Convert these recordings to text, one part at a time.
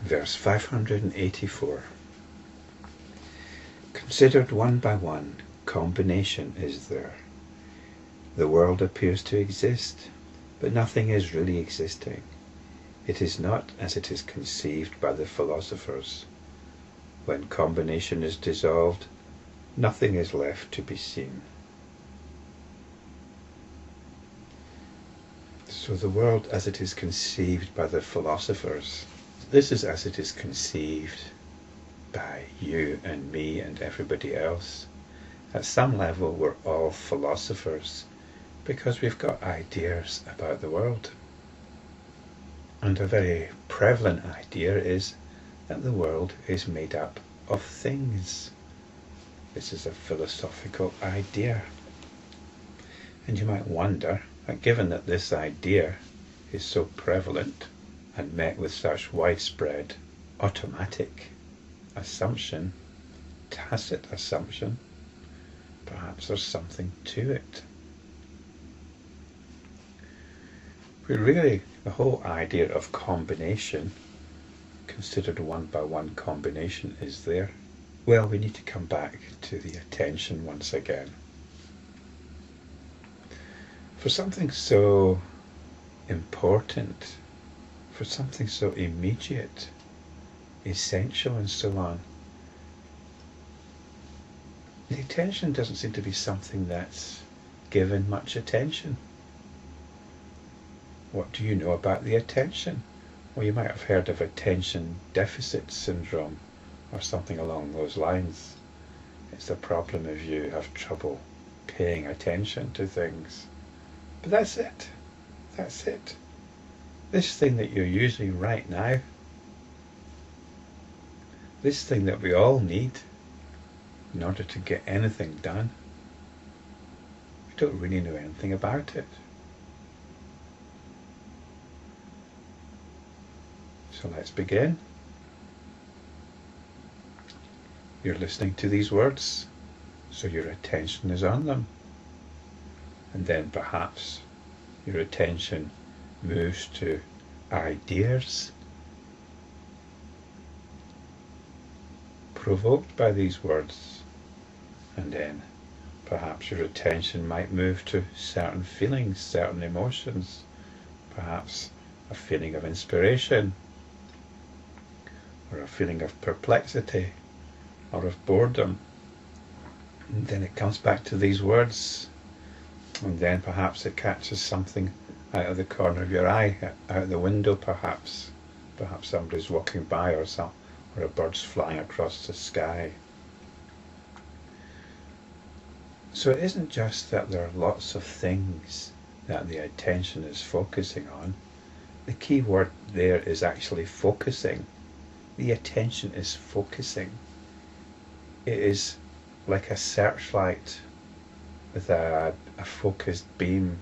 Verse 584. Considered one by one, combination is there. The world appears to exist, but nothing is really existing. It is not as it is conceived by the philosophers. When combination is dissolved, nothing is left to be seen. So the world as it is conceived by the philosophers, this is as it is conceived by you and me and everybody else. At some level we're all philosophers because we've got ideas about the world. And a very prevalent idea is that the world is made up of things. This is a philosophical idea. And you might wonder, that given that this idea is so prevalent and met with such widespread automatic assumption, tacit assumption, perhaps there's something to it. But really, the whole idea of combination, considered one by one combination, is there. Well, we need to come back to the attention once again. For something so important, for something so immediate, essential and so on, the attention doesn't seem to be something that's given much attention. What do you know about the attention? Well, you might have heard of attention deficit syndrome or something along those lines. It's the problem if you have trouble paying attention to things. But that's it. That's it. This thing that you're using right now, this thing that we all need in order to get anything done, we don't really know anything about it. So let's begin. You're listening to these words, so your attention is on them. And then perhaps your attention moves to ideas provoked by these words. And then perhaps your attention might move to certain feelings, certain emotions, perhaps a feeling of inspiration, or a feeling of perplexity, or of boredom. And then it comes back to these words, and then perhaps it catches something out of the corner of your eye, out the window perhaps. Perhaps somebody's walking by, or a bird's flying across the sky. So it isn't just that there are lots of things that the attention is focusing on. The key word there is actually focusing. The attention is focusing. It is like a searchlight with a focused beam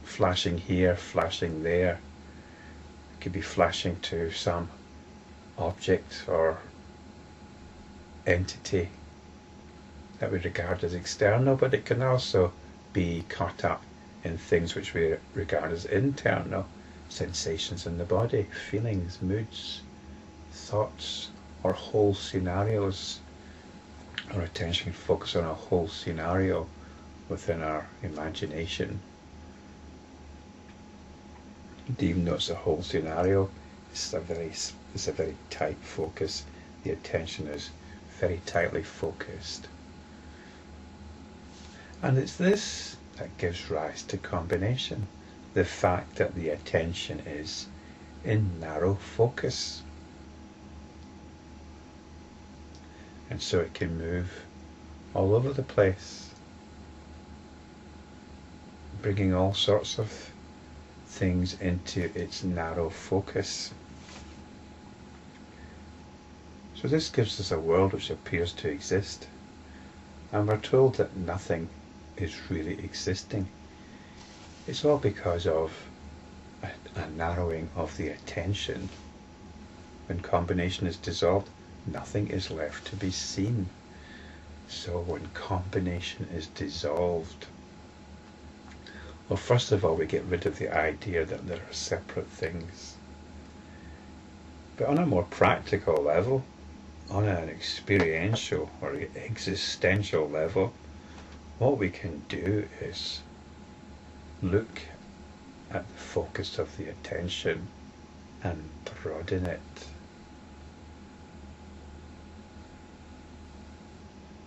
flashing here, flashing there. It could be flashing to some object or entity that we regard as external, but it can also be caught up in things which we regard as internal, sensations in the body, feelings, moods, thoughts, or whole scenarios. Our attention can focus on a whole scenario within our imagination. And even though it's a whole scenario, it's a very tight focus. The attention is very tightly focused. And it's this that gives rise to combination. The fact that the attention is in narrow focus. And so it can move all over the place, bringing all sorts of things into its narrow focus. So this gives us a world which appears to exist, and we're told that nothing is really existing. It's all because of a narrowing of the attention. When combination is dissolved, nothing is left to be seen. So when combination is dissolved, well, first of all, we get rid of the idea that there are separate things. But on a more practical level, on an experiential or existential level, what we can do is look at the focus of the attention and broaden it.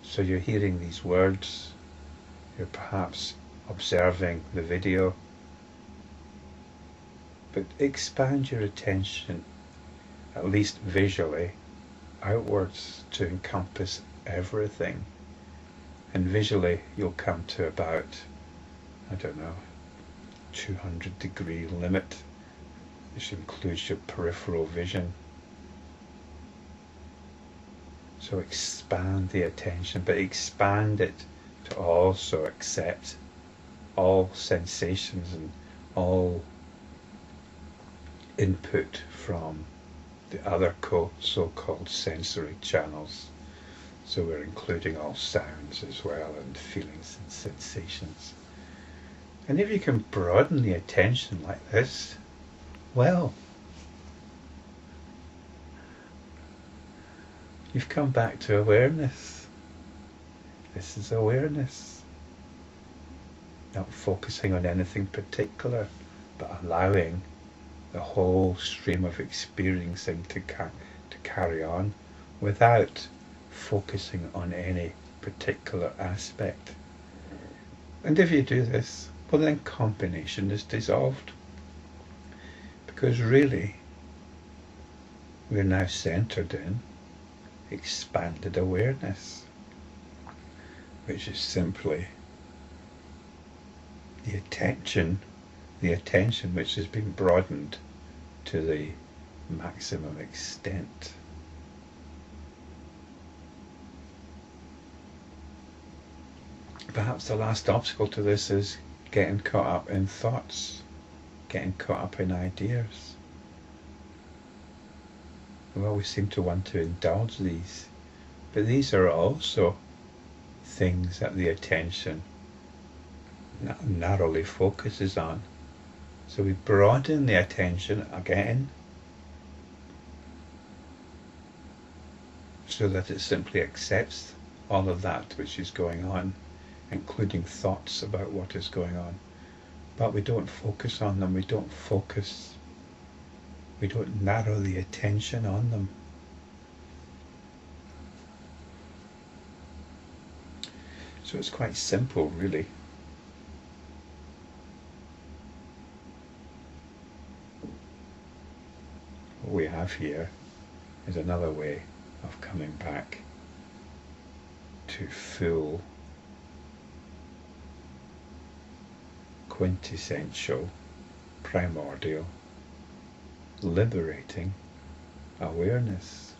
So you're hearing these words, you're perhaps observing the video, but expand your attention, at least visually, outwards to encompass everything. And visually you'll come to about, 200-degree limit, which includes your peripheral vision. So expand the attention, but expand it to also accept all sensations and all input from the other so-called sensory channels. So we're including all sounds as well, and feelings and sensations. And if you can broaden the attention like this, well, you've come back to awareness. This is awareness. Not focusing on anything particular, but allowing the whole stream of experiencing to carry on without focusing on any particular aspect. And if you do this, well, then combination is dissolved, because really we're now centered in expanded awareness, which is simply the attention which has been broadened to the maximum extent. Perhaps the last obstacle to this is getting caught up in thoughts, getting caught up in ideas. We always seem to want to indulge these, but these are also things that the attention narrowly focuses on. So we broaden the attention again, so that it simply accepts all of that which is going on, including thoughts about what is going on. But we don't focus on them, we don't narrow the attention on them. So it's quite simple, really. What we have here is another way of coming back to full, quintessential, primordial, liberating awareness.